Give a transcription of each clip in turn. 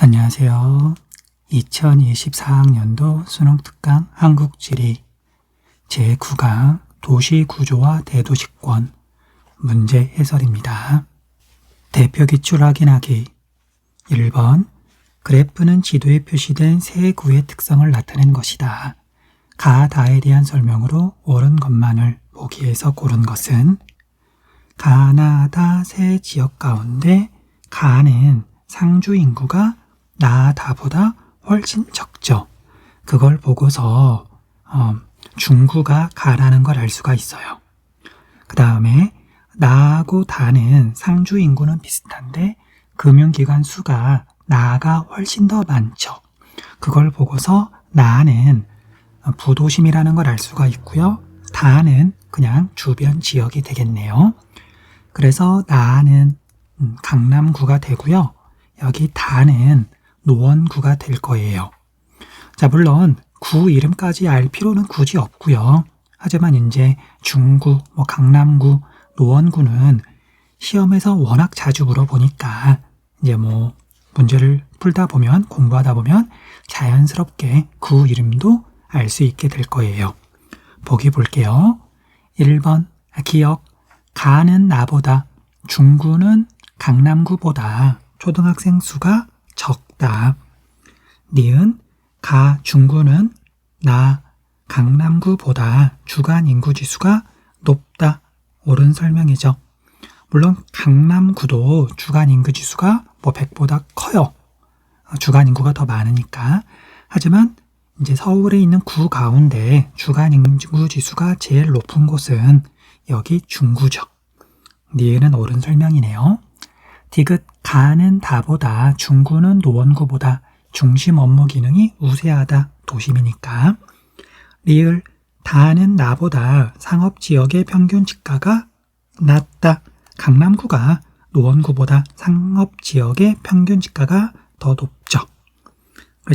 안녕하세요. 2024학년도 수능특강 한국지리 제9강 도시구조와 대도시권 문제 해설입니다. 대표기출 확인하기 1번 그래프는 지도에 표시된 세 구의 특성을 나타낸 것이다. 가, 다에 대한 설명으로 옳은 것만을 보기에서 고른 것은 가나 다 세 지역 가운데 가는 상주 인구가 나, 다보다 훨씬 적죠. 그걸 보고서 중구가 가라는 걸 알 수가 있어요. 그 다음에 나하고 다는 상주 인구는 비슷한데 금융기관 수가 나가 훨씬 더 많죠. 그걸 보고서 나는 부도심이라는 걸 알 수가 있고요. 다는 그냥 주변 지역이 되겠네요. 그래서 나는 강남구가 되고요. 여기 다는 노원구가 될 거예요. 자, 물론 구 이름까지 알 필요는 굳이 없고요. 하지만 이제 중구, 강남구, 노원구는 시험에서 워낙 자주 물어보니까 이제 문제를 풀다 보면, 공부하다 보면 자연스럽게 구 이름도 알 수 있게 될 거예요. 보기 볼게요. 1번 기억, 가는 나보다, 중구는 강남구보다 초등학생 수가 적다. 니은 가, 중구는 나, 강남구보다 주간 인구 지수가 높다. 옳은 설명이죠. 물론 강남구도 주간 인구 지수가 100보다 커요. 주간 인구가 더 많으니까. 하지만 이제 서울에 있는 구 가운데 주간 인구 지수가 제일 높은 곳은 여기 중구죠. 니은은 옳은 설명이네요. 디귿 가는 다보다, 중구는 노원구보다 중심 업무 기능이 우세하다. 도심이니까. 리을 다는 나보다 상업지역의 평균 지가가 낮다. 강남구가 노원구보다 상업지역의 평균 지가가 더 높죠.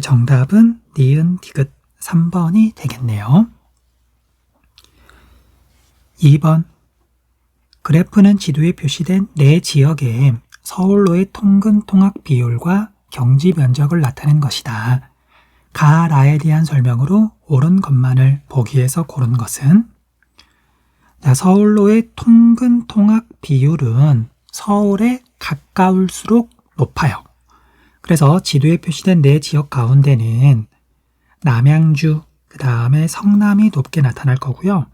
정답은 니은 디귿 3번이 되겠네요. 2번 그래프는 지도에 표시된 네 지역의 서울로의 통근 통학 비율과 경지 면적을 나타낸 것이다. 가, 라에 대한 설명으로 옳은 것만을 보기에서 고른 것은 서울로의 통근 통학 비율은 서울에 가까울수록 높아요. 그래서 지도에 표시된 네 지역 가운데는 남양주, 그 다음에 성남이 높게 나타날 거고요.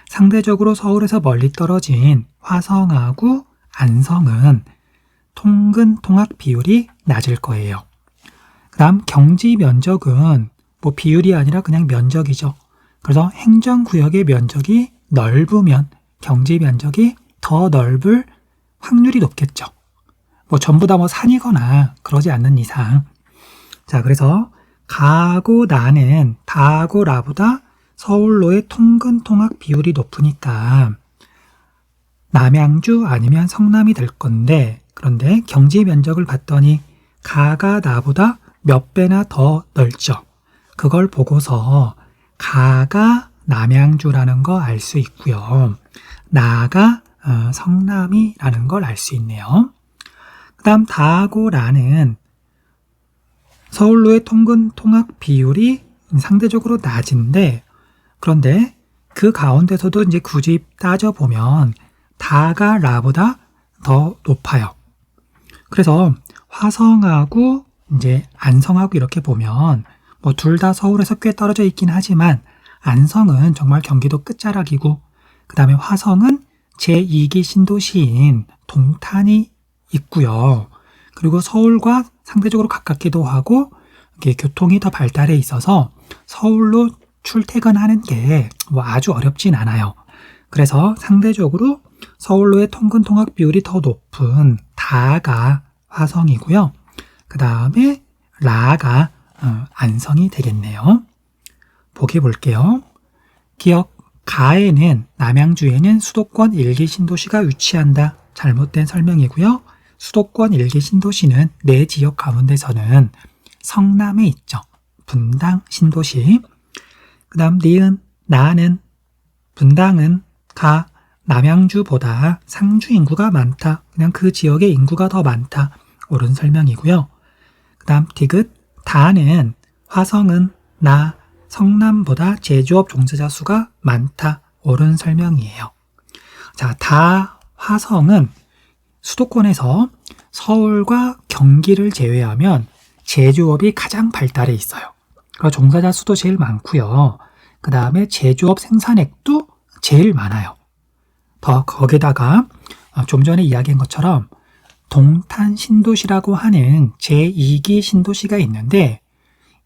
상대적으로 서울에서 멀리 떨어진 화성하고 안성은 통근 통학 비율이 낮을 거예요. 그 다음 경지 면적은 비율이 아니라 그냥 면적이죠. 그래서 행정구역의 면적이 넓으면 경지 면적이 더 넓을 확률이 높겠죠. 전부 다 산이거나 그러지 않는 이상. 자, 그래서 가고 나는 다하고 라보다 서울로의 통근 통학 비율이 높으니까 남양주 아니면 성남이 될 건데, 그런데 경지 면적을 봤더니 가가 나보다 몇 배나 더 넓죠. 그걸 보고서 가가 남양주라는 거 알 수 있고요. 나가 성남이라는 걸 알 수 있네요. 그 다음 다하고 라는 서울로의 통근 통학 비율이 상대적으로 낮은데, 그런데 그 가운데서도 이제 굳이 따져보면 다가 라보다 더 높아요. 그래서 화성하고 이제 안성하고 이렇게 보면 둘 다 서울에서 꽤 떨어져 있긴 하지만 안성은 정말 경기도 끝자락이고, 그 다음에 화성은 제2기 신도시인 동탄이 있고요. 그리고 서울과 상대적으로 가깝기도 하고 교통이 더 발달해 있어서 서울로 출퇴근하는 게 아주 어렵진 않아요. 그래서 상대적으로 서울로의 통근 통학 비율이 더 높은 다가 화성이고요. 그 다음에 라가 안성이 되겠네요. 보기 볼게요. 기억 가에는 남양주에는 수도권 1기 신도시가 위치한다. 잘못된 설명이고요. 수도권 1기 신도시는 네 지역 가운데서는 성남에 있죠. 분당 신도시. 그 다음 니은 나는 분당은 가 남양주보다 상주 인구가 많다. 그냥 그 지역의 인구가 더 많다. 옳은 설명이고요. 그 다음 디귿, 다는 화성은 나, 성남보다 제조업 종사자 수가 많다. 옳은 설명이에요. 자, 다, 화성은 수도권에서 서울과 경기를 제외하면 제조업이 가장 발달해 있어요. 그리고 종사자 수도 제일 많고요. 그 다음에 제조업 생산액도 제일 많아요. 더 거기다가 좀 전에 이야기한 것처럼 동탄 신도시라고 하는 제2기 신도시가 있는데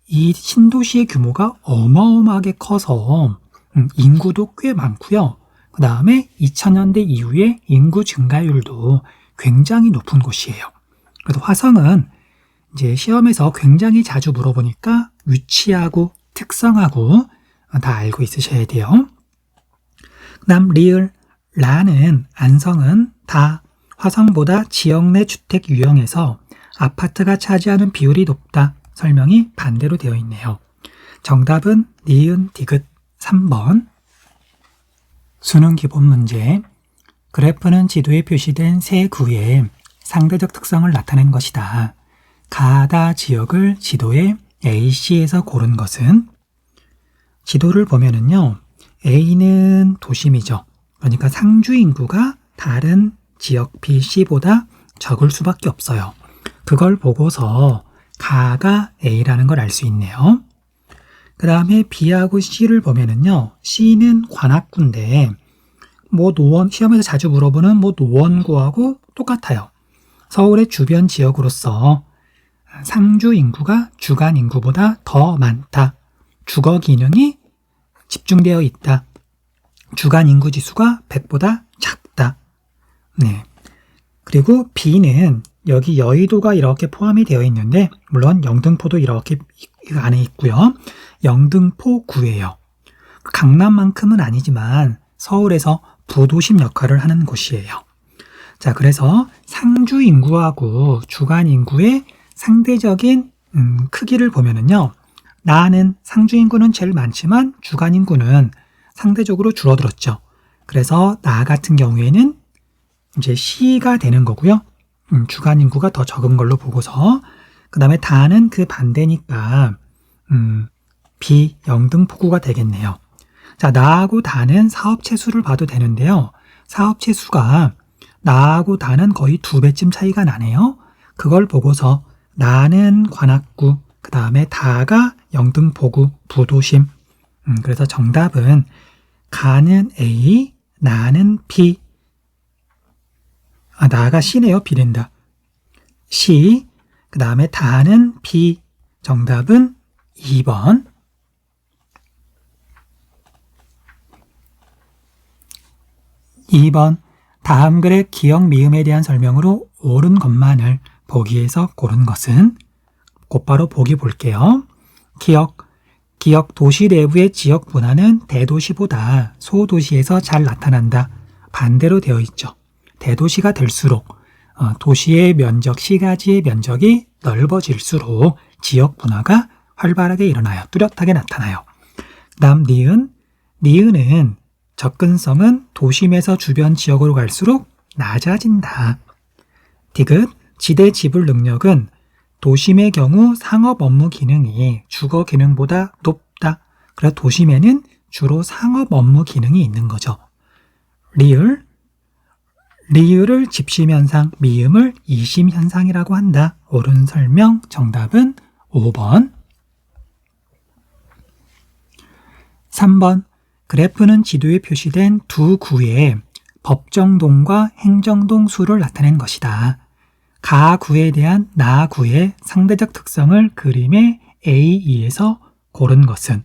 이 신도시의 규모가 어마어마하게 커서 인구도 꽤 많고요. 그 다음에 2000년대 이후에 인구 증가율도 굉장히 높은 곳이에요. 그래서 화성은 이제 시험에서 굉장히 자주 물어보니까 위치하고 특성하고 다 알고 있으셔야 돼요. 그 다음 리을, 라는 안성은 다 화성보다 지역 내 주택 유형에서 아파트가 차지하는 비율이 높다. 설명이 반대로 되어 있네요. 정답은 니은 디귿 3번. 수능 기본 문제. 그래프는 지도에 표시된 세 구의 상대적 특성을 나타낸 것이다. 가다 지역을 지도에 AC에서 고른 것은? 지도를 보면은요, A는 도심이죠. 그러니까 상주 인구가 다른 지역 B, C보다 적을 수밖에 없어요. 그걸 보고서 가가 A라는 걸 알 수 있네요. 그 다음에 B하고 C를 보면은요, C는 관악구인데, 시험에서 자주 물어보는 노원구하고 똑같아요. 서울의 주변 지역으로서 상주 인구가 주간 인구보다 더 많다. 주거 기능이 집중되어 있다. 주간 인구 지수가 100보다 작다. 네. 그리고 B는 여기 여의도가 이렇게 포함이 되어 있는데 물론 영등포도 이렇게 안에 있고요. 영등포구예요. 강남만큼은 아니지만 서울에서 부도심 역할을 하는 곳이에요. 자, 그래서 상주 인구하고 주간 인구의 상대적인 크기를 보면은요. 나는 상주 인구는 제일 많지만 주간 인구는 상대적으로 줄어들었죠. 그래서 나 같은 경우에는 이제 C가 되는 거고요. 주간 인구가 더 적은 걸로 보고서 그 다음에 다는 그 반대니까 B, 영등포구가 되겠네요. 자, 나하고 다는 사업체 수를 봐도 되는데요. 사업체 수가 나하고 다는 거의 2배쯤 차이가 나네요. 그걸 보고서 나는 관악구, 그 다음에 다가 영등포구, 부도심. 그래서 정답은 가는 A, 나는 B. 나가 C네요. B된다. C, 그 다음에 다는 B. 정답은 2번. 2번. 다음 글의 기역 미음에 대한 설명으로 옳은 것만을 보기에서 고른 것은? 곧바로 보기 볼게요. 기역 도시 내부의 지역 분화는 대도시보다 소도시에서 잘 나타난다. 반대로 되어 있죠. 대도시가 될수록 도시의 면적, 시가지의 면적이 넓어질수록 지역 분화가 활발하게 일어나요. 뚜렷하게 나타나요. 그 다음 니은은 접근성은 도심에서 주변 지역으로 갈수록 낮아진다. 디귿, 지대 지불 능력은 도심의 경우 상업 업무 기능이 주거 기능보다 높다. 그래서 도심에는 주로 상업 업무 기능이 있는 거죠. 리을을 집심현상, 미음을 이심현상이라고 한다. 옳은 설명, 정답은 5번. 3번. 그래프는 지도에 표시된 두 구의 법정동과 행정동 수를 나타낸 것이다. 가구에 대한 나구의 상대적 특성을 그림의 A2에서 고른 것은?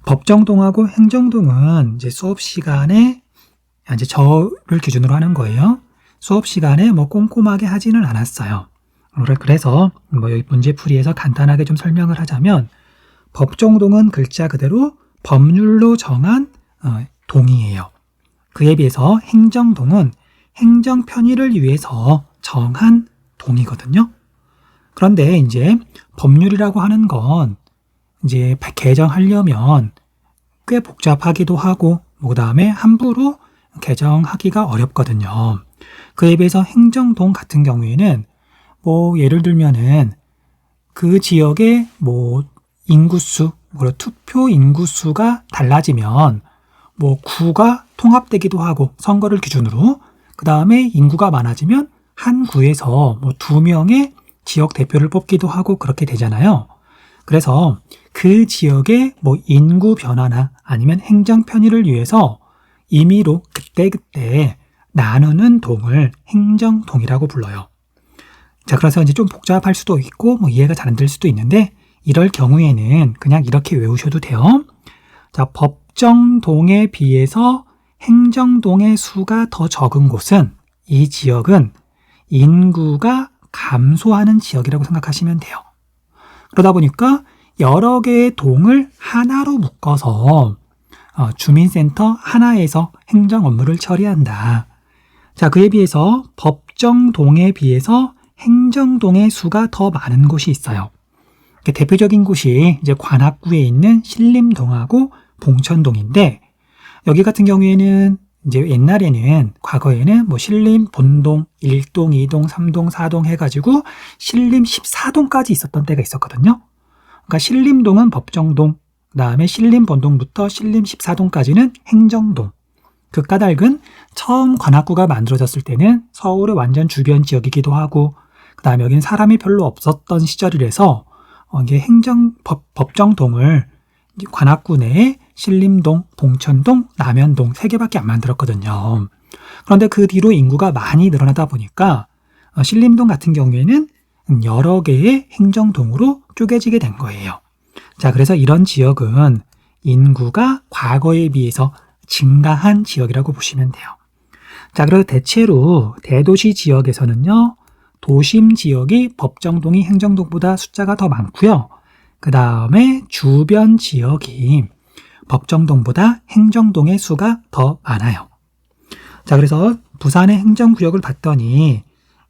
법정동하고 행정동은 이제 수업 시간에 이제 저를 기준으로 하는 거예요. 수업 시간에 꼼꼼하게 하지는 않았어요. 그래서 여기 문제풀이에서 간단하게 좀 설명을 하자면 법정동은 글자 그대로 법률로 정한 동이에요. 그에 비해서 행정동은 행정 편의를 위해서 정한 동이거든요. 그런데 이제 법률이라고 하는 건 이제 개정하려면 꽤 복잡하기도 하고 그 다음에 함부로 개정하기가 어렵거든요. 그에 비해서 행정동 같은 경우에는 뭐 예를 들면은 그 지역의 뭐 인구수, 그리고 투표 인구수가 달라지면 뭐 구가 통합되기도 하고 선거를 기준으로, 그 다음에 인구가 많아지면 한 구에서 뭐 2명의 지역 대표를 뽑기도 하고 그렇게 되잖아요. 그래서 그 지역의 뭐 인구 변화나 아니면 행정 편의를 위해서 임의로 그때그때 나누는 동을 행정동이라고 불러요. 자, 그래서 이제 좀 복잡할 수도 있고 뭐 이해가 잘 안 될 수도 있는데, 이럴 경우에는 그냥 이렇게 외우셔도 돼요. 자, 법정동에 비해서 행정동의 수가 더 적은 곳은, 이 지역은 인구가 감소하는 지역이라고 생각하시면 돼요. 그러다 보니까 여러 개의 동을 하나로 묶어서 주민센터 하나에서 행정 업무를 처리한다. 자, 그에 비해서 법정동에 비해서 행정동의 수가 더 많은 곳이 있어요. 대표적인 곳이 이제 관악구에 있는 신림동하고 봉천동인데, 여기 같은 경우에는 이제 옛날에는, 과거에는 뭐 신림 본동 1동, 2동, 3동, 4동 해가지고 신림 14동까지 있었던 때가 있었거든요. 그러니까 신림동은 법정동, 그 다음에 신림 본동부터 신림 14동까지는 행정동. 그 까닭은 처음 관악구가 만들어졌을 때는 서울의 완전 주변 지역이기도 하고, 그 다음에 여기는 사람이 별로 없었던 시절이라서 이게 법정동을 관악구 내에 신림동, 봉천동, 남현동 3개밖에 안 만들었거든요. 그런데 그 뒤로 인구가 많이 늘어나다 보니까 신림동 같은 경우에는 여러 개의 행정동으로 쪼개지게 된 거예요. 자, 그래서 이런 지역은 인구가 과거에 비해서 증가한 지역이라고 보시면 돼요. 자, 그래서 대체로 대도시 지역에서는요, 도심 지역이 법정동이 행정동보다 숫자가 더 많고요. 그 다음에 주변 지역이 법정동보다 행정동의 수가 더 많아요. 자, 그래서 부산의 행정구역을 봤더니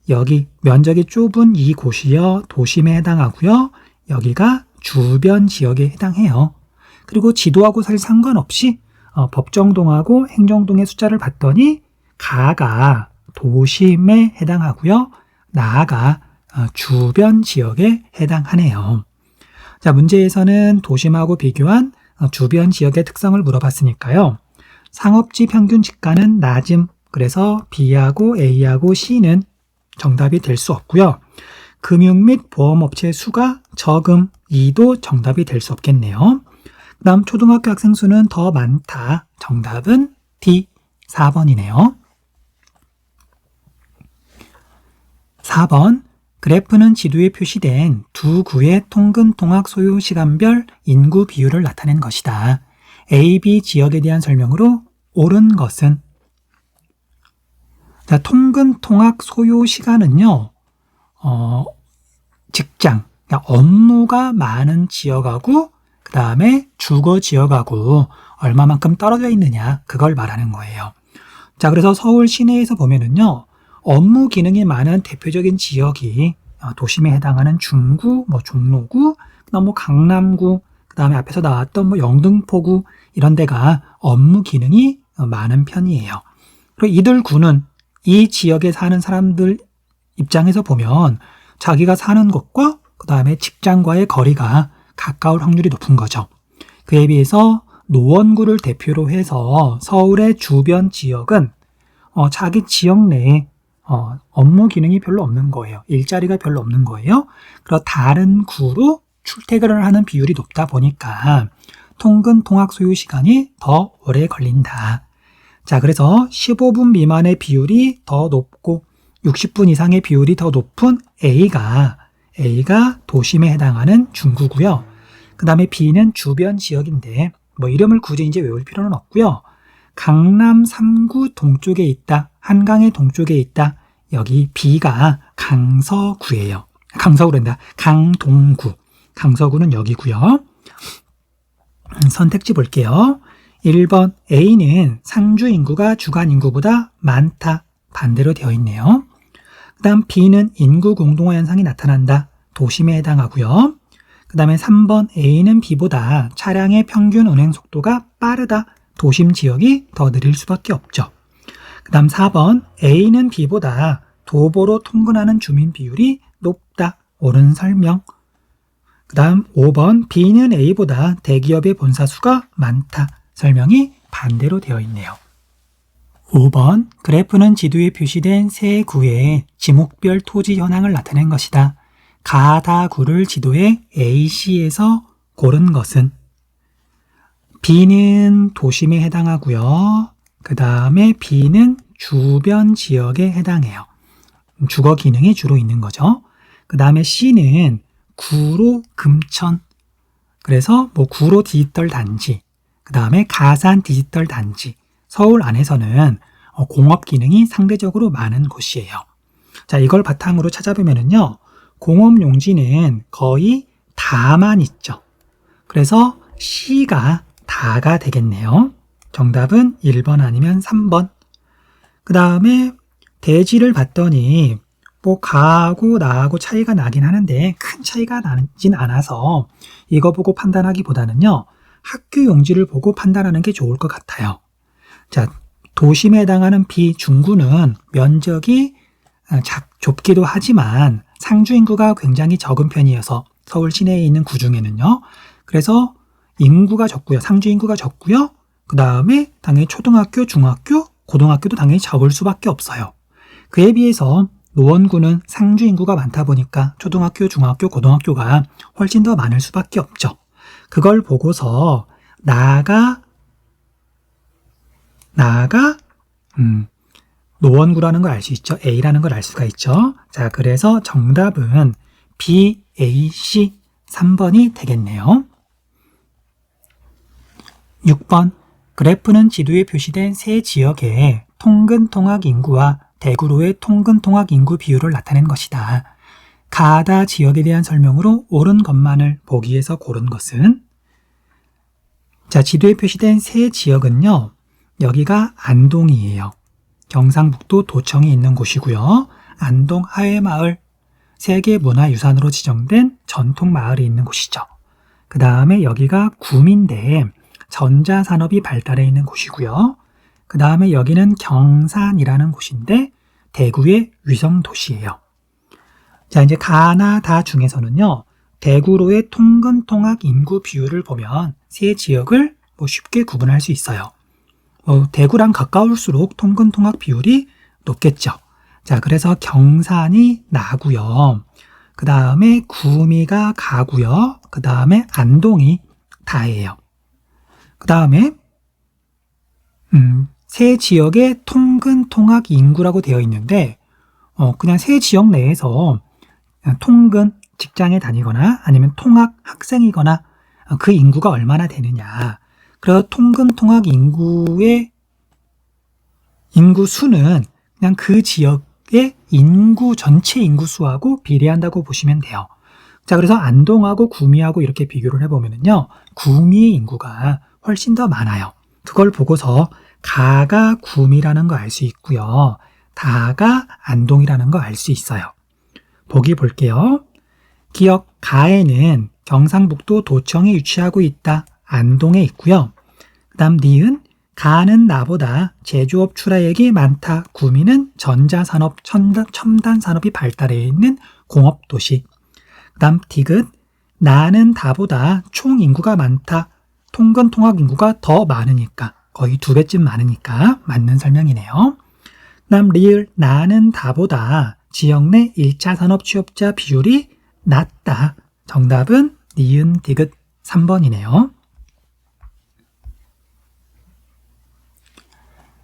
여기 면적이 좁은 이 곳이요, 도심에 해당하고요. 여기가 주변 지역에 해당해요. 그리고 지도하고 사실 상관없이 법정동하고 행정동의 숫자를 봤더니 가가 도심에 해당하고요. 나가 주변 지역에 해당하네요. 자, 문제에서는 도심하고 비교한 주변 지역의 특성을 물어봤으니까요. 상업지 평균 지가는 낮음, 그래서 B하고 A하고 C는 정답이 될 수 없고요. 금융 및 보험업체 수가 적음, E도 정답이 될 수 없겠네요. 그 다음 초등학교 학생 수는 더 많다. 정답은 D, 4번이네요. 4번, 그래프는 지도에 표시된 두 구의 통근 통학 소요 시간별 인구 비율을 나타낸 것이다. A, B 지역에 대한 설명으로 옳은 것은? 자, 통근 통학 소요 시간은요, 직장, 그러니까 업무가 많은 지역하고 그 다음에 주거 지역하고 얼마만큼 떨어져 있느냐, 그걸 말하는 거예요. 자, 그래서 서울 시내에서 보면은요, 업무 기능이 많은 대표적인 지역이 도심에 해당하는 중구, 뭐 종로구, 그다음 뭐 강남구, 그다음에 앞에서 나왔던 뭐 영등포구, 이런 데가 업무 기능이 많은 편이에요. 그리고 이들 구는 이 지역에 사는 사람들 입장에서 보면 자기가 사는 곳과 그다음에 직장과의 거리가 가까울 확률이 높은 거죠. 그에 비해서 노원구를 대표로 해서 서울의 주변 지역은 자기 지역 내에 업무 기능이 별로 없는 거예요. 일자리가 별로 없는 거예요. 그리고 다른 구로 출퇴근을 하는 비율이 높다 보니까 통근 통학 소요 시간이 더 오래 걸린다. 자, 그래서 15분 미만의 비율이 더 높고 60분 이상의 비율이 더 높은 A가 도심에 해당하는 중구고요. 그 다음에 B는 주변 지역인데 뭐 이름을 굳이 이제 외울 필요는 없고요. 강남 3구 동쪽에 있다. 한강의 동쪽에 있다. 여기 B가 강서구예요. 강서구란다. 강동구. 강서구는 여기고요. 선택지 볼게요. 1번 A는 상주 인구가 주간 인구보다 많다. 반대로 되어 있네요. 그 다음 B는 인구 공동화 현상이 나타난다. 도심에 해당하고요. 그 다음에 3번 A는 B보다 차량의 평균 운행 속도가 빠르다. 도심 지역이 더 느릴 수밖에 없죠. 그 다음 4번 A는 B보다 도보로 통근하는 주민 비율이 높다. 옳은 설명. 그 다음 5번 B는 A보다 대기업의 본사 수가 많다. 설명이 반대로 되어 있네요. 5번 그래프는 지도에 표시된 세 구의 지목별 토지 현황을 나타낸 것이다. 가다구를 지도에 AC에서 고른 것은 B는 도심에 해당하고요. 그 다음에 B는 주변 지역에 해당해요. 주거 기능이 주로 있는 거죠. 그 다음에 C는 구로 금천, 그래서 뭐 구로 디지털 단지, 그 다음에 가산 디지털 단지, 서울 안에서는 공업 기능이 상대적으로 많은 곳이에요. 자, 이걸 바탕으로 찾아보면은요, 공업 용지는 거의 다만 있죠. 그래서 C가 다가 되겠네요. 정답은 1번 아니면 3번. 그 다음에 대지를 봤더니 뭐 가하고 나하고 차이가 나긴 하는데 큰 차이가 나진 않아서 이거 보고 판단하기보다는요, 학교 용지를 보고 판단하는 게 좋을 것 같아요. 자, 도심에 해당하는 B 중구는 면적이 좁기도 하지만 상주 인구가 굉장히 적은 편이어서 서울 시내에 있는 구 중에는요. 그래서 인구가 적고요. 상주 인구가 적고요. 그 다음에 당연히 초등학교, 중학교, 고등학교도 당연히 적을 수밖에 없어요. 그에 비해서 노원구는 상주 인구가 많다 보니까 초등학교, 중학교, 고등학교가 훨씬 더 많을 수밖에 없죠. 그걸 보고서 나가 노원구라는 걸 알 수 있죠. A라는 걸 알 수가 있죠. 자, 그래서 정답은 B, A, C 3번이 되겠네요. 6번 그래프는 지도에 표시된 세 지역의 통근 통학 인구와 대구로의 통근 통학 인구 비율을 나타낸 것이다. 가다 지역에 대한 설명으로 옳은 것만을 보기에서 고른 것은, 자, 지도에 표시된 세 지역은요, 여기가 안동이에요. 경상북도 도청이 있는 곳이고요. 안동 하회마을, 세계문화유산으로 지정된 전통마을이 있는 곳이죠. 그 다음에 여기가 구민대, 전자산업이 발달해 있는 곳이고요. 그 다음에 여기는 경산이라는 곳인데 대구의 위성도시예요. 자, 이제 가나 다 중에서는요, 대구로의 통근통학 인구 비율을 보면 세 지역을 쉽게 구분할 수 있어요. 대구랑 가까울수록 통근통학 비율이 높겠죠. 자, 그래서 경산이 나고요. 그 다음에 구미가 가고요. 그 다음에 안동이 다예요. 그 다음에 세 지역의 통근통학 인구라고 되어 있는데 그냥 세 지역 내에서 통근, 직장에 다니거나 아니면 통학 학생이거나 그 인구가 얼마나 되느냐. 그래서 통근통학 인구의 인구 수는 그냥 그 지역의 인구, 전체 인구 수하고 비례한다고 보시면 돼요. 자, 그래서 안동하고 구미하고 이렇게 비교를 해보면요, 구미의 인구가 훨씬 더 많아요. 그걸 보고서 가가 구미라는 거 알 수 있고요. 다가 안동이라는 거 알 수 있어요. 보기 볼게요. 기억 가에는 경상북도 도청에 위치하고 있다. 안동에 있고요. 그 다음 니은 가는 나보다 제조업 출하액이 많다. 구미는 전자산업, 첨단 산업이 발달해 있는 공업도시. 그 다음 디귿 나는 다보다 총 인구가 많다. 통근 통학 인구가 더 많으니까, 거의 2배쯤 많으니까 맞는 설명이네요. 그 다음 리을 나는 다보다 지역 내 1차 산업 취업자 비율이 낮다. 정답은 니은 디귿 3번이네요.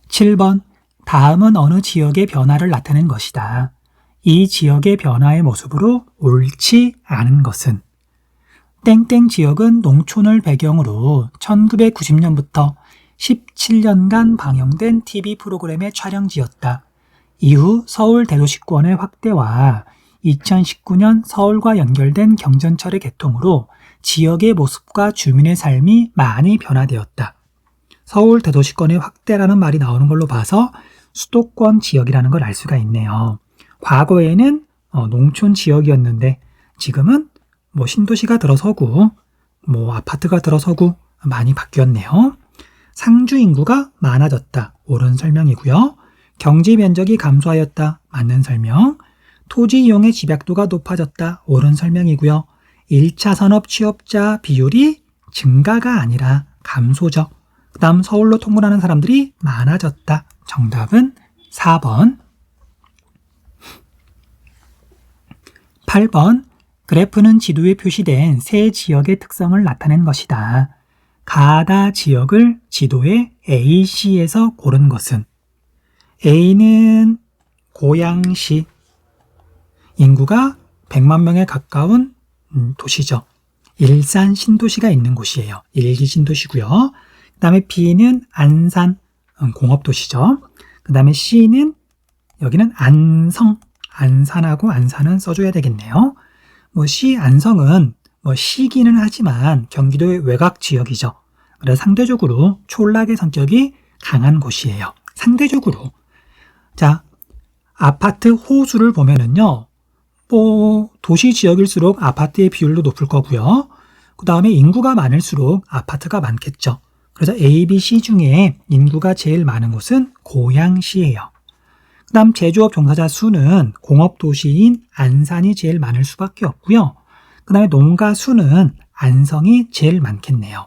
7번 다음은 어느 지역의 변화를 나타낸 것이다. 이 지역의 변화의 모습으로 옳지 않은 것은, 땡땡 지역은 농촌을 배경으로 1990년부터 17년간 방영된 TV 프로그램의 촬영지였다. 이후 서울 대도시권의 확대와 2019년 서울과 연결된 경전철의 개통으로 지역의 모습과 주민의 삶이 많이 변화되었다. 서울 대도시권의 확대라는 말이 나오는 걸로 봐서 수도권 지역이라는 걸 알 수가 있네요. 과거에는 농촌 지역이었는데 지금은 신도시가 들어서고 아파트가 들어서고 많이 바뀌었네요. 상주 인구가 많아졌다. 옳은 설명이고요. 경지 면적이 감소하였다. 맞는 설명. 토지 이용의 집약도가 높아졌다. 옳은 설명이고요. 1차 산업 취업자 비율이 증가가 아니라 감소죠. 그 다음 서울로 통근하는 사람들이 많아졌다. 정답은 4번. 8번. 그래프는 지도에 표시된 세 지역의 특성을 나타낸 것이다. 가다 지역을 지도에 AC에서 고른 것은 A는 고양시, 인구가 100만 명에 가까운 도시죠. 일산 신도시가 있는 곳이에요. 1기 신도시고요. 그 다음에 B는 안산, 공업도시죠. 그 다음에 C는 여기는 안성, 안산하고 안산은 써줘야 되겠네요. C 안성은 시기는 하지만 경기도의 외곽 지역이죠. 그래서 상대적으로 촌락의 성격이 강한 곳이에요. 상대적으로. 자, 아파트 호수를 보면은요, 도시 지역일수록 아파트의 비율도 높을 거고요. 그 다음에 인구가 많을수록 아파트가 많겠죠. 그래서 A, B, C 중에 인구가 제일 많은 곳은 고양시예요. 그 다음 제조업 종사자 수는 공업도시인 안산이 제일 많을 수밖에 없고요. 그 다음에 농가 수는 안성이 제일 많겠네요.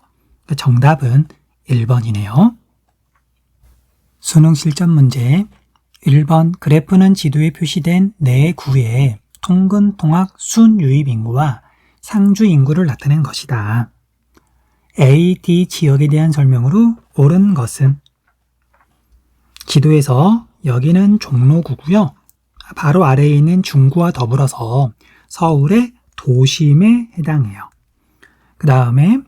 정답은 1번이네요. 수능 실전 문제 1번 그래프는 지도에 표시된 네 구의 통근 통학 순 유입 인구와 상주 인구를 나타낸 것이다. A, D 지역에 대한 설명으로 옳은 것은 지도에서 여기는 종로구고요. 바로 아래에 있는 중구와 더불어서 서울의 도심에 해당해요. 그 다음에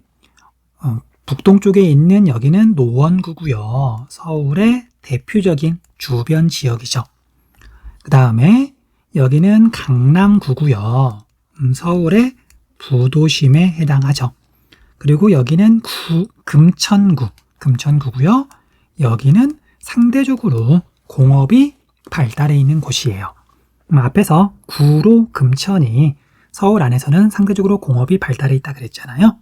북동쪽에 있는 여기는 노원구고요. 서울의 대표적인 주변 지역이죠. 그 다음에 여기는 강남구고요. 서울의 부도심에 해당하죠. 그리고 여기는 금천구고요. 여기는 상대적으로 공업이 발달해 있는 곳이에요. 앞에서 구로 금천이 서울 안에서는 상대적으로 공업이 발달해 있다 그랬잖아요.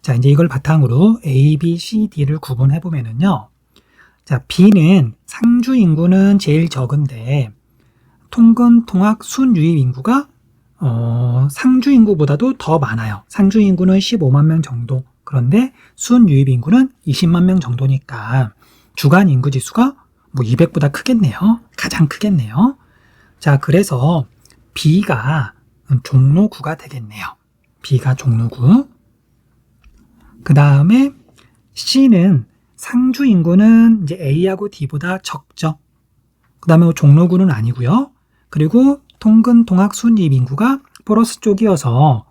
자, 이제 이걸 바탕으로 A, B, C, D를 구분해 보면은요. 자, B는 상주 인구는 제일 적은데 통근 통학 순 유입 인구가 상주 인구보다도 더 많아요. 상주 인구는 15만 명 정도. 그런데 순 유입 인구는 20만 명 정도니까 주간 인구 지수가 200보다 크겠네요. 가장 크겠네요. 자, 그래서 B가 종로구가 되겠네요. B가 종로구. 그 다음에 C는 상주 인구는 이제 A하고 D보다 적죠. 그 다음에 종로구는 아니고요. 그리고 통근 통학 순이입 인구가 플러스 쪽이어서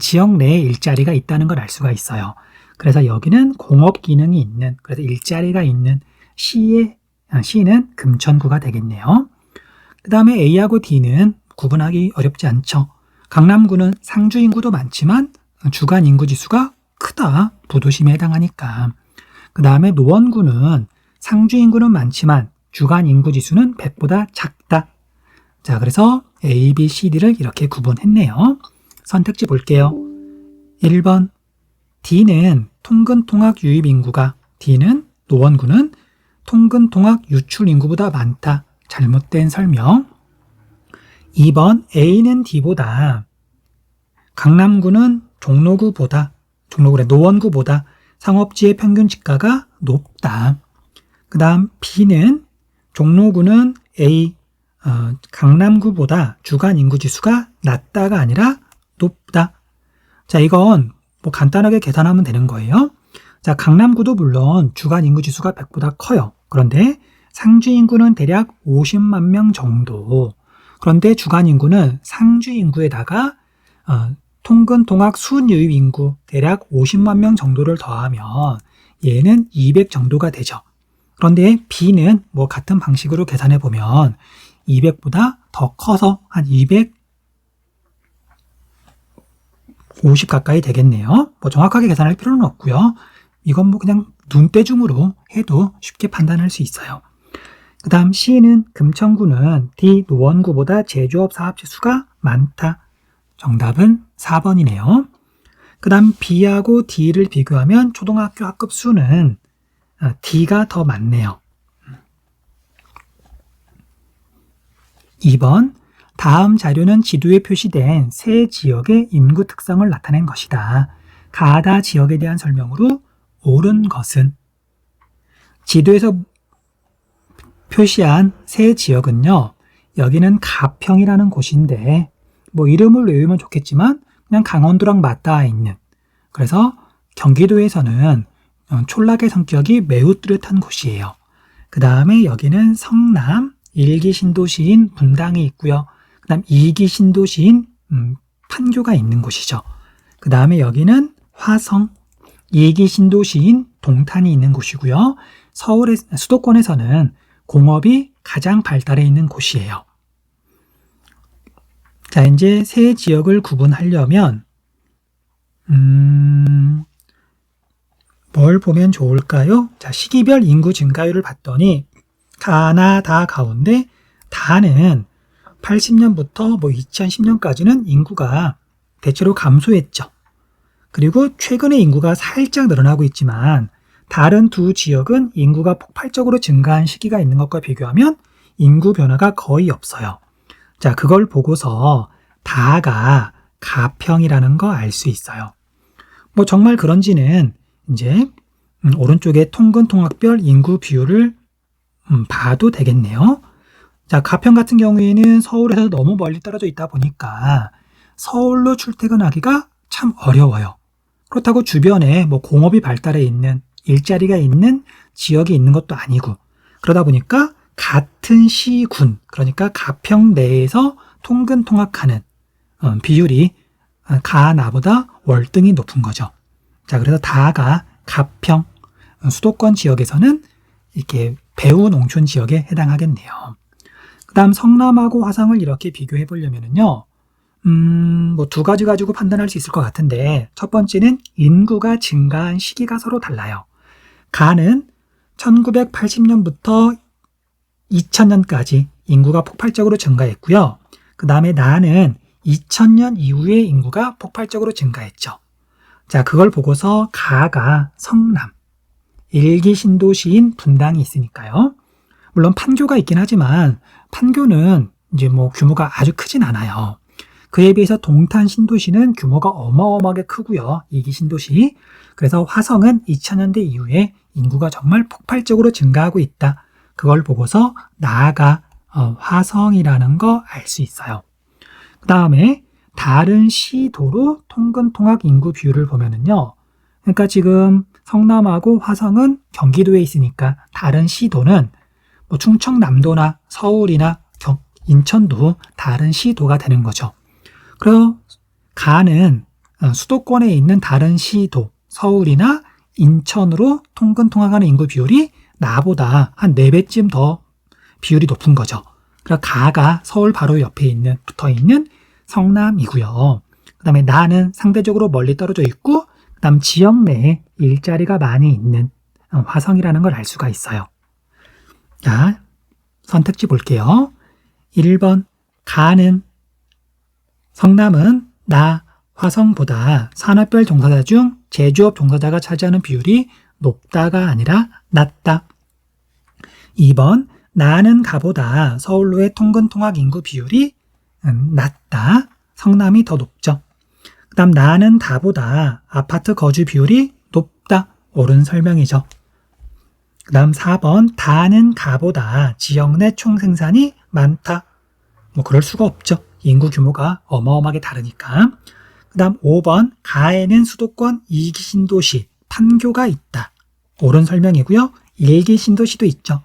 지역 내에 일자리가 있다는 걸 알 수가 있어요. 그래서 여기는 공업 기능이 있는, 그래서 일자리가 있는 C는 금천구가 되겠네요. 그 다음에 A하고 D는 구분하기 어렵지 않죠. 강남구는 상주 인구도 많지만 주간 인구 지수가 크다. 부도심에 해당하니까. 그 다음에 노원구는 상주 인구는 많지만 주간 인구 지수는 100보다 작다. 자, 그래서 A, B, C, D를 이렇게 구분했네요. 선택지 볼게요. 1번 D는 통근 통학 유입 인구가 D는 노원구는 통근 통학 유출 인구보다 많다. 잘못된 설명. 2번 A는 D보다 강남구는 노원구보다 상업지의 평균 지가가 높다. 그 다음 B는 종로구는 강남구보다 주간 인구 지수가 낮다가 아니라 높다. 자, 이건 간단하게 계산하면 되는 거예요. 자, 강남구도 물론 주간 인구 지수가 100보다 커요. 그런데 상주 인구는 대략 50만 명 정도. 그런데 주간 인구는 상주 인구에다가 통근 통학 순유입 인구 대략 50만 명 정도를 더하면 얘는 200 정도가 되죠. 그런데 B는 같은 방식으로 계산해 보면 200보다 더 커서 한 250 가까이 되겠네요. 정확하게 계산할 필요는 없고요. 이건 그냥 눈대중으로 해도 쉽게 판단할 수 있어요. 그 다음 C는 금천구는 D 노원구보다 제조업 사업체 수가 많다. 정답은 4번이네요. 그 다음 B하고 D를 비교하면 초등학교 학급 수는 D가 더 많네요. 2번 다음 자료는 지도에 표시된 세 지역의 인구 특성을 나타낸 것이다. 가다 지역에 대한 설명으로 옳은 것은 지도에서 표시한 세 지역은요. 여기는 가평이라는 곳인데 이름을 외우면 좋겠지만 그냥 강원도랑 맞닿아 있는 그래서 경기도에서는 촌락의 성격이 매우 뚜렷한 곳이에요. 그 다음에 여기는 성남 1기 신도시인 분당이 있고요. 그 다음 2기 신도시인 판교가 있는 곳이죠. 그 다음에 여기는 화성 2기 신도시인 동탄이 있는 곳이고요. 수도권에서는 공업이 가장 발달해 있는 곳이에요. 자, 이제 세 지역을 구분하려면 뭘 보면 좋을까요? 자, 시기별 인구 증가율을 봤더니 가나 다 가운데 다는 80년부터 2010년까지는 인구가 대체로 감소했죠. 그리고 최근에 인구가 살짝 늘어나고 있지만 다른 두 지역은 인구가 폭발적으로 증가한 시기가 있는 것과 비교하면 인구 변화가 거의 없어요. 자, 그걸 보고서 다가 가평이라는 거 알 수 있어요. 정말 그런지는 이제 오른쪽에 통근통학별 인구 비율을 봐도 되겠네요. 자, 가평 같은 경우에는 서울에서 너무 멀리 떨어져 있다 보니까 서울로 출퇴근하기가 참 어려워요. 그렇다고 주변에 공업이 발달해 있는 일자리가 있는 지역이 있는 것도 아니고 그러다 보니까 같은 시군 그러니까 가평 내에서 통근통학하는 비율이 가나보다 월등히 높은 거죠. 자, 그래서 다가 가평 수도권 지역에서는 이렇게 배후 농촌 지역에 해당하겠네요. 그 다음 성남하고 화성을 이렇게 비교해 보려면요. 두 가지 가지고 판단할 수 있을 것 같은데 첫 번째는 인구가 증가한 시기가 서로 달라요. 가는 1980년부터 2000년까지 인구가 폭발적으로 증가했고요. 그 다음에 나는 2000년 이후에 인구가 폭발적으로 증가했죠. 자, 그걸 보고서 가가 성남, 1기 신도시인 분당이 있으니까요. 물론 판교가 있긴 하지만 판교는 이제 규모가 아주 크진 않아요. 그에 비해서 동탄 신도시는 규모가 어마어마하게 크고요. 2기 신도시. 그래서 화성은 2000년대 이후에 인구가 정말 폭발적으로 증가하고 있다. 그걸 보고서 나아가 화성이라는 거 알 수 있어요. 그 다음에 다른 시도로 통근통학 인구 비율을 보면은요. 그러니까 지금 성남하고 화성은 경기도에 있으니까 다른 시도는 충청남도나 서울이나 인천도 다른 시도가 되는 거죠. 그래서 가는 수도권에 있는 다른 시도, 서울이나 인천으로 통근통학하는 인구 비율이 나보다 한 4배쯤 더 비율이 높은 거죠. 그래서 가가 서울 바로 옆에 붙어 있는 성남이고요. 그 다음에 나는 상대적으로 멀리 떨어져 있고 그 다음 지역 내에 일자리가 많이 있는 화성이라는 걸 알 수가 있어요. 자, 선택지 볼게요. 1번 가는 성남은 나 화성보다 산업별 종사자 중 제조업 종사자가 차지하는 비율이 높다가 아니라 낮다. 2번 나는 가보다 서울로의 통근통학 인구 비율이 낮다. 성남이 더 높죠. 그 다음 나는 다보다 아파트 거주 비율이 높다. 옳은 설명이죠. 그 다음 4번 다는 가보다 지역 내 총생산이 많다. 그럴 수가 없죠. 인구 규모가 어마어마하게 다르니까. 그 다음 5번 가에는 수도권 2기 신도시 판교가 있다. 옳은 설명이고요. 1기 신도시도 있죠.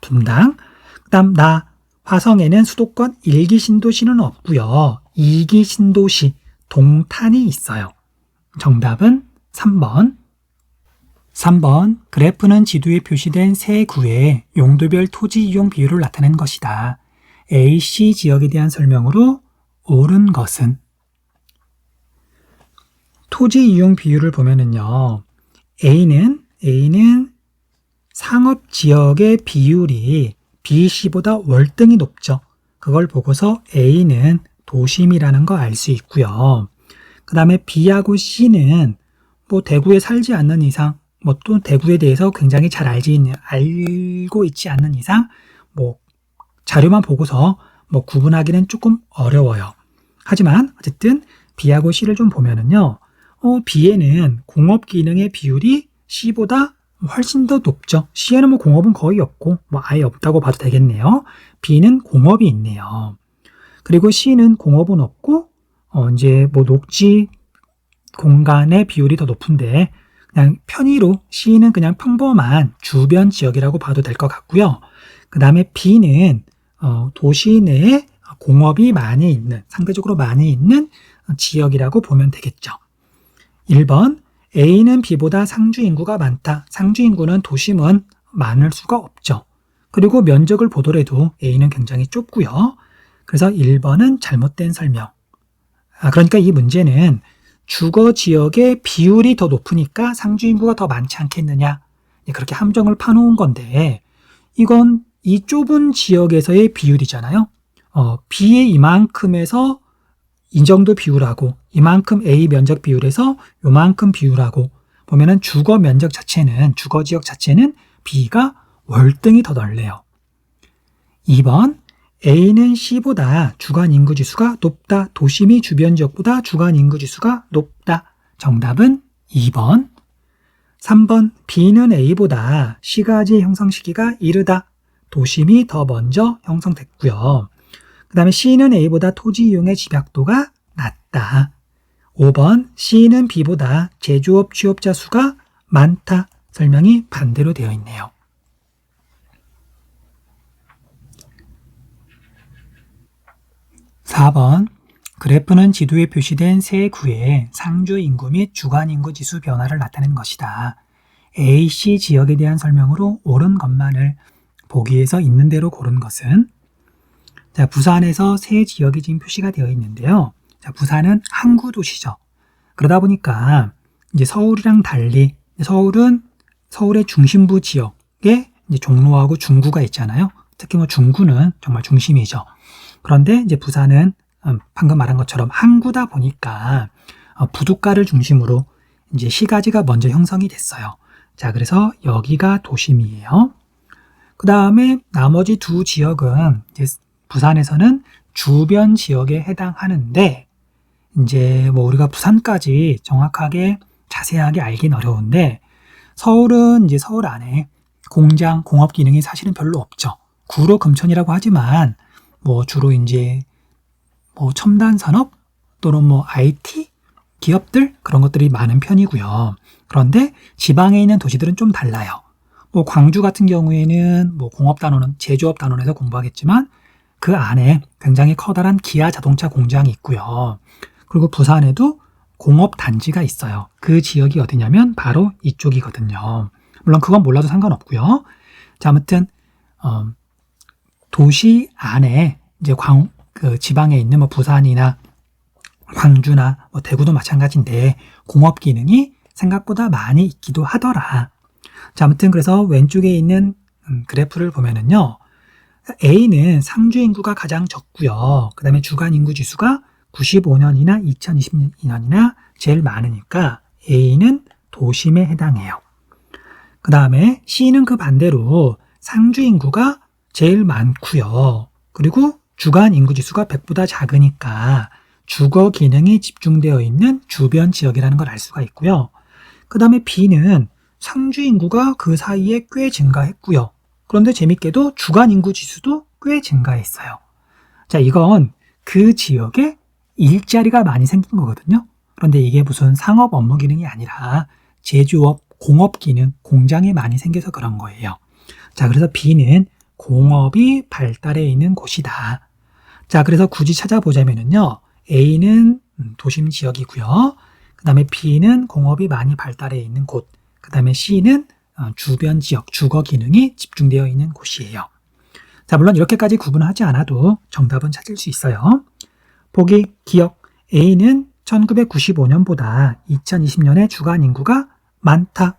분당. 그 다음 나 화성에는 수도권 1기 신도시는 없고요. 2기 신도시 동탄이 있어요. 정답은 3번. 3번 그래프는 지도에 표시된 세 구의 용도별 토지 이용 비율을 나타낸 것이다. A, C 지역에 대한 설명으로 옳은 것은 토지 이용 비율을 보면은요. A는 상업 지역의 비율이 BC보다 월등히 높죠. 그걸 보고서 A는 도심이라는 거 알 수 있고요. 그 다음에 B하고 C는 대구에 살지 않는 이상, 또 대구에 대해서 굉장히 잘 알고 있지 않는 이상, 자료만 보고서 뭐 구분하기는 조금 어려워요. 하지만 어쨌든 B하고 C를 좀 보면은요. B에는 공업 기능의 비율이 C보다 훨씬 더 높죠. C에는 뭐 공업은 거의 없고 뭐 아예 없다고 봐도 되겠네요. B는 공업이 있네요. 그리고 C는 공업은 없고 이제 뭐 녹지 공간의 비율이 더 높은데 그냥 편의로 C는 그냥 평범한 주변 지역이라고 봐도 될 것 같고요. 그 다음에 B는 도시 내에 공업이 많이 있는, 상대적으로 많이 있는 지역이라고 보면 되겠죠. 1번, A는 B보다 상주 인구가 많다. 상주 인구는 도심은 많을 수가 없죠. 그리고 면적을 보더라도 A는 굉장히 좁고요. 그래서 1번은 잘못된 설명. 그러니까 이 문제는 주거 지역의 비율이 더 높으니까 상주 인구가 더 많지 않겠느냐. 그렇게 함정을 파놓은 건데 이건 이 좁은 지역에서의 비율이잖아요. B의 이만큼에서 이 정도 비율하고 이만큼 A 면적 비율에서 요만큼 비율하고 보면은 주거 면적 자체는 주거 지역 자체는 B가 월등히 더 넓네요. 2번 A는 C보다 주간 인구 지수가 높다. 도심이 주변 지역보다 주간 인구 지수가 높다. 정답은 2번. 3번 B는 A보다 C가지 형성 시기가 이르다. 도심이 더 먼저 형성됐고요. 그 다음에 C는 A보다 토지 이용의 집약도가 낮다. 5번 C는 B보다 제조업 취업자 수가 많다. 설명이 반대로 되어 있네요. 4번 그래프는 지도에 표시된 세 구의 상주 인구 및 주간 인구 지수 변화를 나타낸 것이다. A, C 지역에 대한 설명으로 옳은 것만을 보기에서 있는 대로 고른 것은 자, 부산에서 세 지역이 지금 표시가 되어 있는데요. 자, 부산은 항구 도시죠. 그러다 보니까 이제 서울이랑 달리 서울은 서울의 중심부 지역에 이제 종로하고 중구가 있잖아요. 특히 뭐 중구는 정말 중심이죠. 그런데 이제 부산은 방금 말한 것처럼 항구다 보니까 부둣가를 중심으로 이제 시가지가 먼저 형성이 됐어요. 자, 그래서 여기가 도심이에요. 그 다음에 나머지 두 지역은 이제 부산에서는 주변 지역에 해당하는데 이제 뭐 우리가 부산까지 정확하게 자세하게 알긴 어려운데 서울은 이제 서울 안에 공장, 공업 기능이 사실은 별로 없죠. 구로 금천이라고 하지만 뭐 주로 이제 뭐 첨단 산업 또는 뭐 IT 기업들 그런 것들이 많은 편이고요. 그런데 지방에 있는 도시들은 좀 달라요. 뭐 광주 같은 경우에는 뭐 공업 단원은 제조업 단원에서 공부하겠지만 그 안에 굉장히 커다란 기아 자동차 공장이 있고요. 그리고 부산에도 공업 단지가 있어요. 그 지역이 어디냐면 바로 이쪽이거든요. 물론 그건 몰라도 상관없고요. 자, 아무튼 도시 안에 이제 그 지방에 있는 뭐 부산이나 광주나 뭐 대구도 마찬가지인데 공업 기능이 생각보다 많이 있기도 하더라. 자, 아무튼 그래서 왼쪽에 있는 그래프를 보면은요. A는 상주 인구가 가장 적고요. 그 다음에 주간 인구 지수가 95년이나 2022년이나 제일 많으니까 A는 도심에 해당해요. 그 다음에 C는 그 반대로 상주 인구가 제일 많고요. 그리고 주간 인구 지수가 100보다 작으니까 주거 기능이 집중되어 있는 주변 지역이라는 걸 알 수가 있고요. 그 다음에 B는 상주 인구가 그 사이에 꽤 증가했고요. 그런데 재밌게도 주간 인구 지수도 꽤 증가했어요. 자, 이건 그 지역에 일자리가 많이 생긴 거거든요. 그런데 이게 무슨 상업 업무 기능이 아니라 제조업, 공업 기능, 공장이 많이 생겨서 그런 거예요. 자, 그래서 B는 공업이 발달해 있는 곳이다. 자, 그래서 굳이 찾아보자면요. A는 도심 지역이고요. 그 다음에 B는 공업이 많이 발달해 있는 곳. 그 다음에 C는 주변 지역, 주거 기능이 집중되어 있는 곳이에요. 자, 물론 이렇게까지 구분하지 않아도 정답은 찾을 수 있어요. 보기, 기억. A는 1995년보다 2020년에 주간 인구가 많다.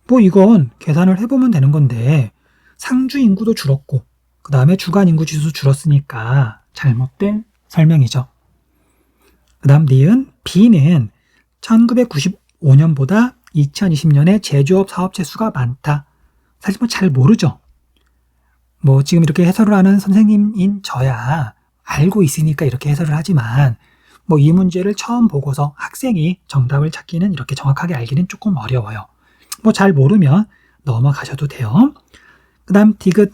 뭐 이건 계산을 해보면 되는 건데 상주 인구도 줄었고 그 다음에 주간 인구 지수 줄었으니까 잘못된 설명이죠. 그 다음 니은 B는 1995년보다 2020년에 제조업 사업체 수가 많다. 사실 뭐 잘 모르죠. 뭐 지금 이렇게 해설을 하는 선생님인 저야 알고 있으니까 이렇게 해설을 하지만 뭐 이 문제를 처음 보고서 학생이 정답을 찾기는 이렇게 정확하게 알기는 조금 어려워요. 뭐 잘 모르면 넘어가셔도 돼요. 그 다음 디귿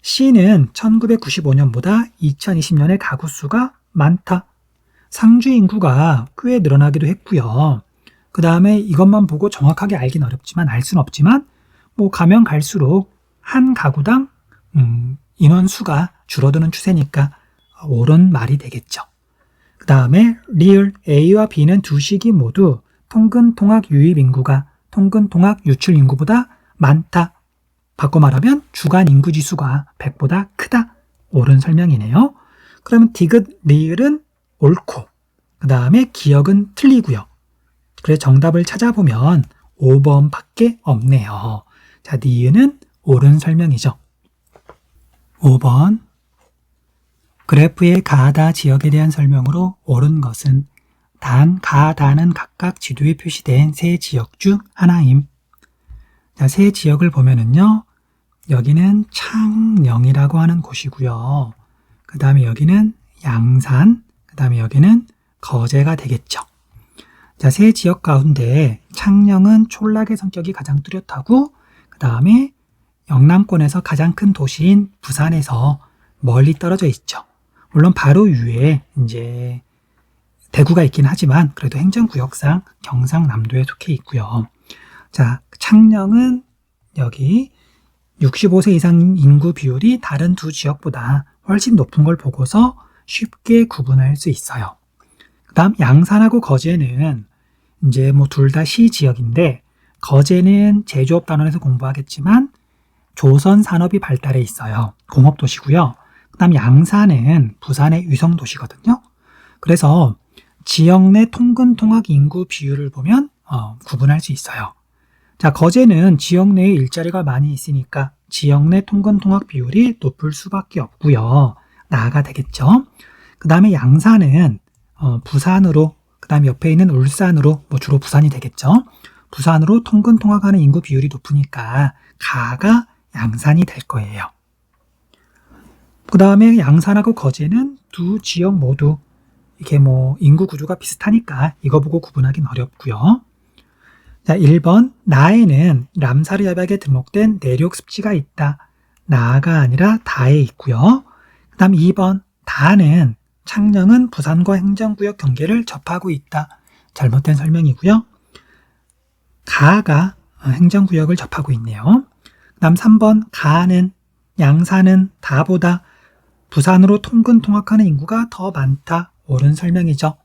C는 1995년보다 2020년에 가구 수가 많다. 상주 인구가 꽤 늘어나기도 했고요. 그 다음에 이것만 보고 정확하게 알긴 어렵지만 알 수는 없지만 뭐 가면 갈수록 한 가구당 인원수가 줄어드는 추세니까 옳은 말이 되겠죠. 그 다음에 리을 A와 B는 두 식이 모두 통근 통학 유입 인구가 통근 통학 유출 인구보다 많다. 바꿔 말하면 주간 인구 지수가 100보다 크다. 옳은 설명이네요. 그러면 디귿 리을은 옳고 그 다음에 기억은 틀리고요. 그래서 정답을 찾아보면 5번밖에 없네요. 자, 니은은 옳은 설명이죠. 5번 그래프의 가다 지역에 대한 설명으로 옳은 것은 단, 가, 다는 각각 지도에 표시된 세 지역 중 하나임. 자, 세 지역을 보면은요. 여기는 창녕이라고 하는 곳이고요. 그 다음에 여기는 양산, 그 다음에 여기는 거제가 되겠죠. 자, 세 지역 가운데 창녕은 촌락의 성격이 가장 뚜렷하고 그 다음에 영남권에서 가장 큰 도시인 부산에서 멀리 떨어져 있죠. 물론 바로 위에 이제 대구가 있긴 하지만 그래도 행정구역상 경상남도에 속해 있고요. 자, 창녕은 여기 65세 이상 인구 비율이 다른 두 지역보다 훨씬 높은 걸 보고서 쉽게 구분할 수 있어요. 그 다음 양산하고 거제는 이제 뭐 둘 다 시 지역인데 거제는 제조업 단원에서 공부하겠지만 조선 산업이 발달해 있어요. 공업도시고요. 그 다음 양산은 부산의 위성도시거든요. 그래서 지역 내 통근 통학 인구 비율을 보면 구분할 수 있어요. 자, 거제는 지역 내에 일자리가 많이 있으니까 지역 내 통근 통학 비율이 높을 수밖에 없고요. 나가 되겠죠. 그 다음에 양산은 부산으로 그 다음에 옆에 있는 울산으로 뭐 주로 부산이 되겠죠. 부산으로 통근 통학하는 인구 비율이 높으니까 가가 양산이 될 거예요. 그 다음에 양산하고 거제는 두 지역 모두 이게 뭐 인구 구조가 비슷하니까 이거 보고 구분하기는 어렵고요. 자, 1번 나에는 람사르 협약에 등록된 내륙 습지가 있다. 나가 아니라 다에 있고요. 그 다음 2번 다는 창녕은 부산과 행정구역 경계를 접하고 있다. 잘못된 설명이고요. 가가 행정구역을 접하고 있네요. 그 다음 3번 가는 양산은 다보다 부산으로 통근 통학하는 인구가 더 많다. 옳은 설명이죠.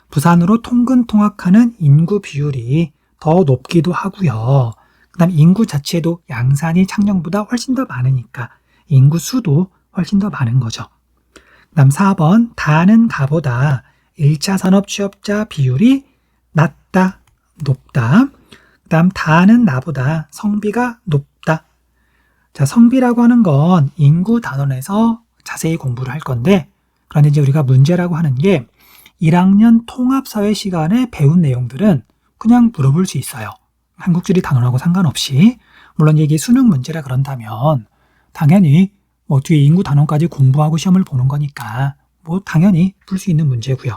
부산으로 통근 통학하는 인구 비율이 더 높기도 하고요. 그 다음 인구 자체도 양산이 창녕보다 훨씬 더 많으니까 인구 수도 훨씬 더 많은 거죠. 그 다음 4번 다는 가보다 1차 산업 취업자 비율이 낮다, 높다. 그 다음 다는 나보다 성비가 높다. 자, 성비라고 하는 건 인구 단원에서 자세히 공부를 할 건데 그런데 이제 우리가 문제라고 하는 게 1학년 통합사회 시간에 배운 내용들은 그냥 물어볼 수 있어요. 한국지리 단원하고 상관없이. 물론 이게 수능 문제라 그런다면 당연히 뭐 뒤에 인구 단원까지 공부하고 시험을 보는 거니까 뭐 당연히 풀 수 있는 문제고요.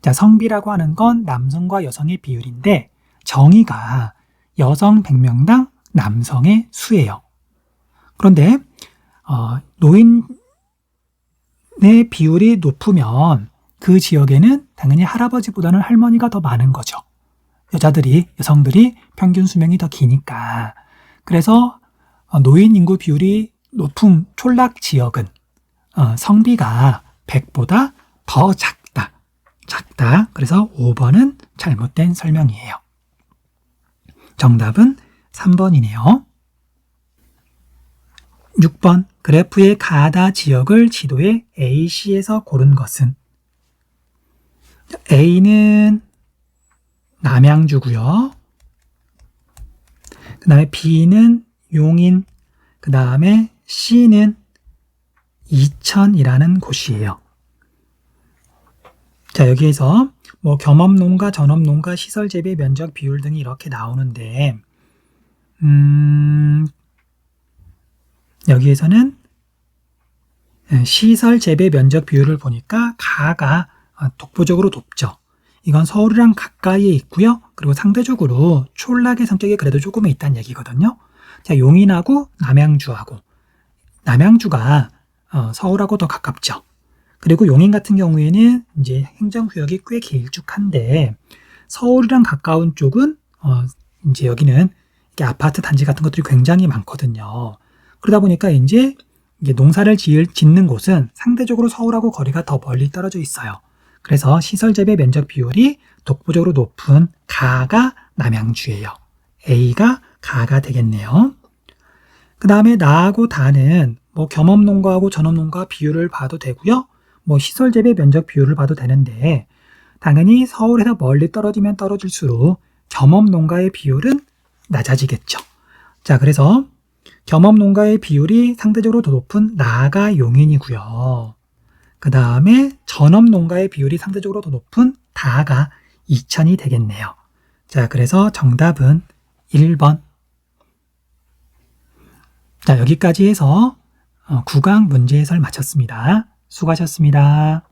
자, 성비라고 하는 건 남성과 여성의 비율인데 정의가 여성 100명당 남성의 수예요. 그런데 노인의 비율이 높으면 그 지역에는 당연히 할아버지보다는 할머니가 더 많은 거죠. 여성들이 평균 수명이 더 기니까. 그래서 노인 인구 비율이 높은 촌락 지역은 성비가 100보다 더 작다. 그래서 5번은 잘못된 설명이에요. 정답은 3번이네요. 6번 그래프의 가다 지역을 지도에 AC에서 고른 것은 A는 남양주고요. 그 다음에 B는 용인, 그 다음에 C는 이천이라는 곳이에요. 자, 여기에서 뭐 겸업농가, 전업농가, 시설재배 면적 비율 등이 이렇게 나오는데 여기에서는 시설 재배 면적 비율을 보니까 가가 독보적으로 높죠. 이건 서울이랑 가까이에 있고요. 그리고 상대적으로 촌락의 성격이 그래도 조금 있다는 얘기거든요. 자, 용인하고 남양주가 서울하고 더 가깝죠. 그리고 용인 같은 경우에는 이제 행정구역이 꽤 길쭉한데 서울이랑 가까운 쪽은 이제 여기는 이렇게 아파트 단지 같은 것들이 굉장히 많거든요. 그러다 보니까 이제 이게 농사를 짓는 곳은 상대적으로 서울하고 거리가 더 멀리 떨어져 있어요. 그래서 시설 재배 면적 비율이 독보적으로 높은 가가 남양주예요. A가 가가 되겠네요. 그 다음에 나하고 다는 뭐 겸업농가하고 전업농가 비율을 봐도 되고요. 뭐 시설 재배 면적 비율을 봐도 되는데 당연히 서울에서 멀리 떨어지면 떨어질수록 겸업농가의 비율은 낮아지겠죠. 자, 그래서 겸업농가의 비율이 상대적으로 더 높은 나가 용인이고요. 그 다음에 전업농가의 비율이 상대적으로 더 높은 다가 이천이 되겠네요. 자, 그래서 정답은 1번. 자, 여기까지 해서 9강 문제 해설 마쳤습니다. 수고하셨습니다.